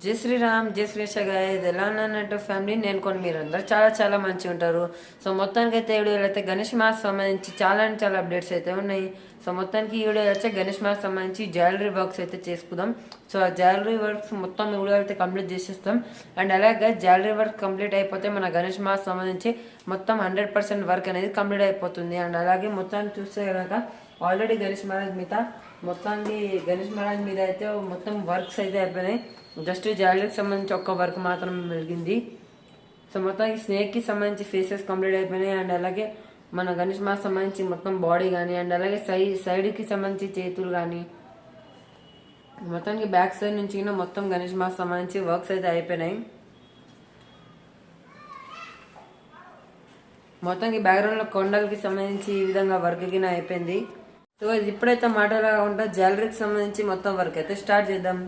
జై శ్రీరామ్, జై శ్రీష గాయ్స్. ఎలా ఉన్నానంటే ఫ్యామిలీ, నేను కొన్ని మీరందరూ చాలా చాలా మంచిగా ఉంటారు. సో మొత్తానికి అయితే ఈ వీడియోలో అయితే గణేష్ మాస్ సంబంధించి చాలా అంటే చాలా అప్డేట్స్ అయితే ఉన్నాయి. సో మొత్తానికి ఈ వీడియోలో అయితే గణేష్ మాస్ సంబంధించి జ్యువెలరీ వర్క్స్ అయితే చేసుకుందాం. సో ఆ జ్యువెలరీ వర్క్స్ మొత్తం ఈ వీడియో అయితే కంప్లీట్ చేసేస్తాం. అండ్ అలాగే జ్యువెలరీ వర్క్ కంప్లీట్ అయిపోతే మన గణేష్ మాస్ సంబంధించి మొత్తం 100% వర్క్ అనేది కంప్లీట్ అయిపోతుంది. అండ్ అలాగే మొత్తాన్ని చూస్తే కనుక ఆల్రెడీ గణేష్ మహారాజ్ మీద అయితే మొత్తం వర్క్స్ అయితే అయిపోయినాయి. జస్ట్ జ్యువెలరీకి సంబంధించి ఒక్క వర్క్ మాత్రం వెలిగింది. సో మొత్తానికి స్నేక్కి సంబంధించి ఫేసెస్ కంప్లీట్ అయిపోయినాయి. అండ్ అలాగే మన గణేష్ మాస్ సంబంధించి మొత్తం బాడీ కానీ, అండ్ అలాగే సైడ్కి సంబంధించి చేతులు కానీ, మొత్తానికి బ్యాక్ సైడ్ నుంచి మొత్తం గణేష్ మాస్ సంబంధించి వర్క్స్ అయితే అయిపోయినాయి. మొత్తానికి బ్యాక్గ్రౌండ్లో కొండలకి సంబంధించి ఈ విధంగా వర్క్ కింద అయిపోయింది. సో ఇప్పుడైతే మాటలాగా ఉంటా జ్యువెలరీకి సంబంధించి మొత్తం వర్క్ అయితే స్టార్ట్ చేద్దాం.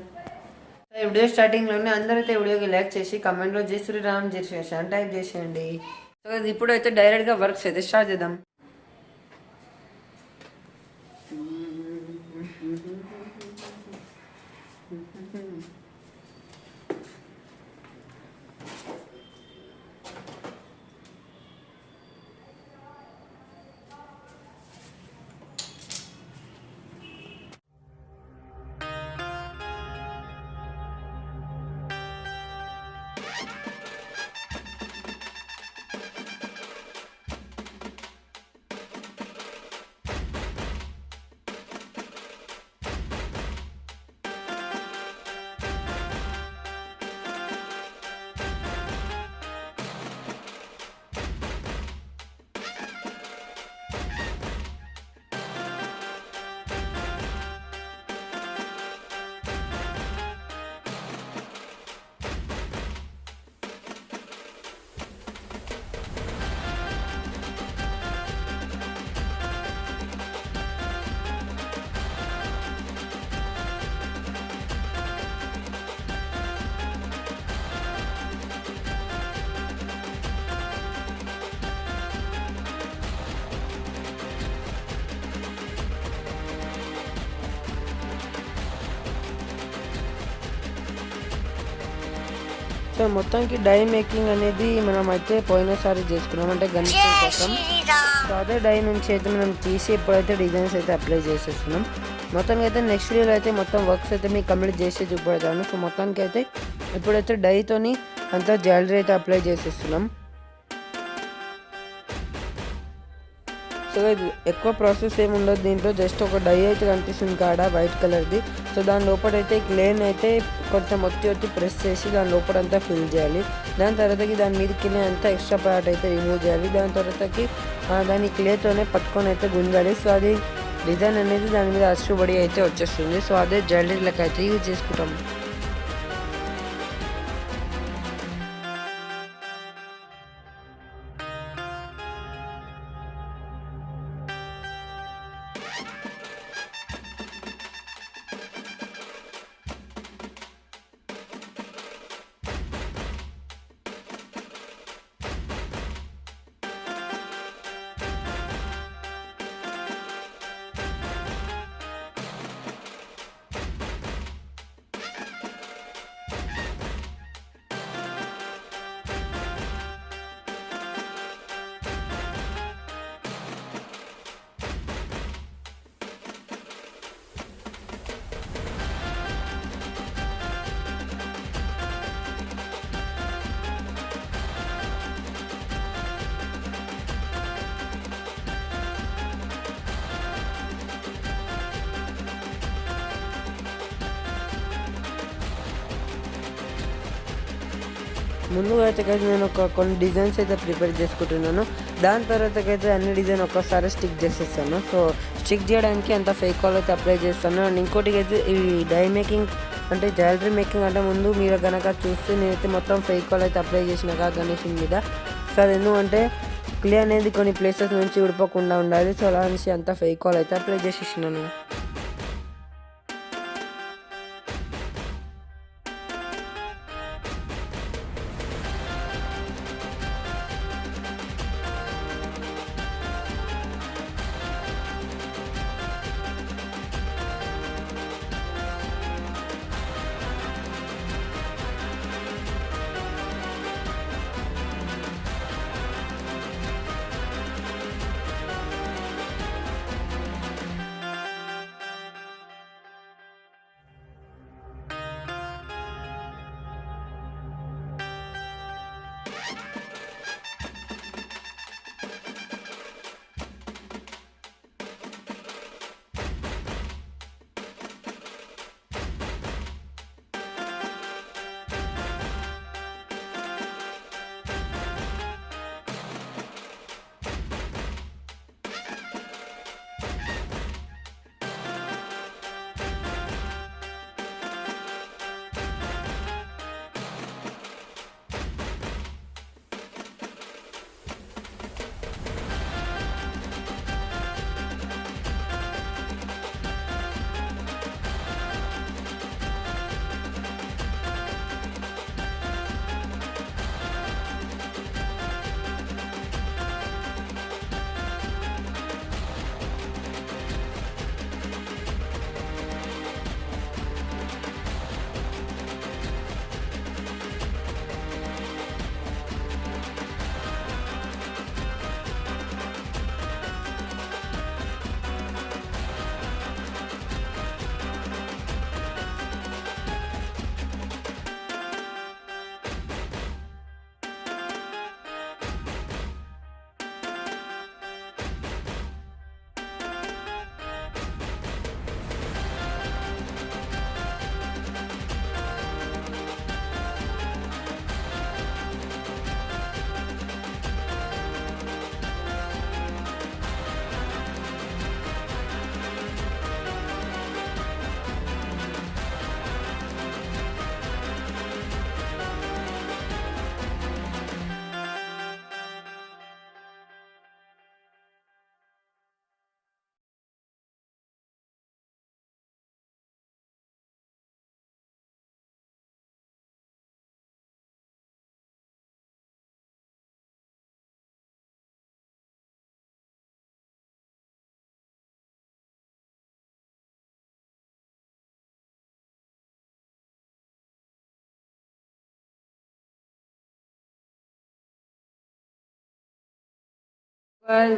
వీడియో స్టార్టింగ్లోనే అందరైతే వీడియోకి లైక్ చేసి కమెంట్లో జై శ్రీరామ్ జై శ్రీష అని టైప్ చేసేయండి. సో ఇప్పుడు అయితే డైరెక్ట్గా వర్క్స్ అయితే స్టార్ట్ చేద్దాం. సో మొత్తానికి డై మేకింగ్ అనేది మనం అయితే పోయినసారి చేసుకున్నాం, అంటే గణేష్ కోసం. సో అదే డై నుంచి అయితే మనం తీసి ఇప్పుడైతే డిజైన్స్ అయితే అప్లై చేసేస్తున్నాం. మొత్తానికి అయితే నెక్స్ట్ వీడియోలో అయితే మొత్తం వర్క్స్ అయితే మీకు కంప్లీట్ చేసి చూపెడతాను. సో మొత్తానికి అయితే ఇప్పుడైతే డైతోని అంతా జ్యువెలరీ అయితే అప్లై చేసేస్తున్నాం. సో ఇది ఎక్కువ ప్రాసెస్ ఏమి ఉండదు దీంట్లో, జస్ట్ ఒక డై అయితే కనిపిస్తుంది కాడ వైట్ కలర్ది. సో దాని లోపలైతే క్లేన్ అయితే కొంచెం ఒత్తి ప్రెస్ చేసి దాని లోపలంతా ఫిల్ చేయాలి. దాని తర్వాతకి దాని మీదకి అంతా ఎక్స్ట్రా పార్ట్ అయితే రిమూవ్ చేయాలి. దాని తర్వాతకి దాని క్లేతోనే పట్టుకొని అయితే గుంజాలి. సో అది డిజైన్ అనేది దాని మీద అచ్చుబడి అయితే వచ్చేస్తుంది. సో అదే జ్యువెలరీ లెక్క అయితే యూజ్ చేసుకుంటాం. ముందుగా అయితే నేను కొన్ని డిజైన్స్ అయితే ప్రిపేర్ చేసుకుంటున్నాను. దాని తర్వాత అయితే అన్ని డిజైన్ ఒక్కసారి స్టిక్ చేసేస్తాను. సో స్టిక్ చేయడానికి అంత ఫేక్ కాల్ అయితే అప్లై చేస్తాను. అండ్ ఇంకోటి అయితే ఈ డై మేకింగ్ అంటే జ్యువెలరీ మేకింగ్ అంటే ముందు మీరు కనుక చూస్తే నేనైతే మొత్తం ఫేక్ కాల్ అయితే అప్లై చేసినాక గణేష్ మీద. సో అది ఎందుకంటే క్లే అనేది కొన్ని ప్లేసెస్ నుంచి విడిపోకుండా ఉండాలి. సో అలా నుంచి అంతా ఫేక్ కాల్ అయితే అప్లై చేసేసినాను.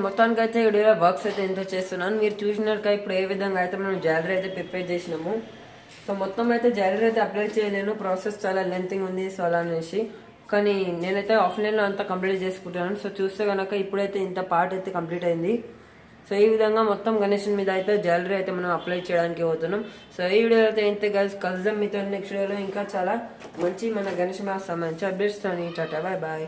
మొత్తానికి అయితే ఈ వీడియోలో వర్క్స్ అయితే ఎంత చేస్తున్నాను మీరు చూసినాక ఇప్పుడు ఏ విధంగా అయితే మనం జ్యువెలరీ అయితే ప్రిపేర్ చేసినాము. సో మొత్తం అయితే జ్యువెలరీ అయితే అప్లై చేయలేను, ప్రాసెస్ చాలా లెంతింగ్ ఉంది. సో అలా అనేసి కానీ నేనైతే ఆఫ్లైన్లో అంతా కంప్లీట్ చేసుకుంటున్నాను. సో చూస్తే కనుక ఇప్పుడైతే ఇంత పార్ట్ అయితే కంప్లీట్ అయింది. సో ఈ విధంగా మొత్తం గణేషన్ మీద అయితే జ్యువెలరీ అయితే మనం అప్లై చేయడానికి పోతున్నాం. సో ఈ వీడియో అయితే ఇంతే గైస్, కలుద్దాం మీతో నెక్స్ట్ వీడియోలో ఇంకా చాలా మంచి మన గణేష్ మాకు సంబంధించి అప్డేట్స్. Tata, bye bye.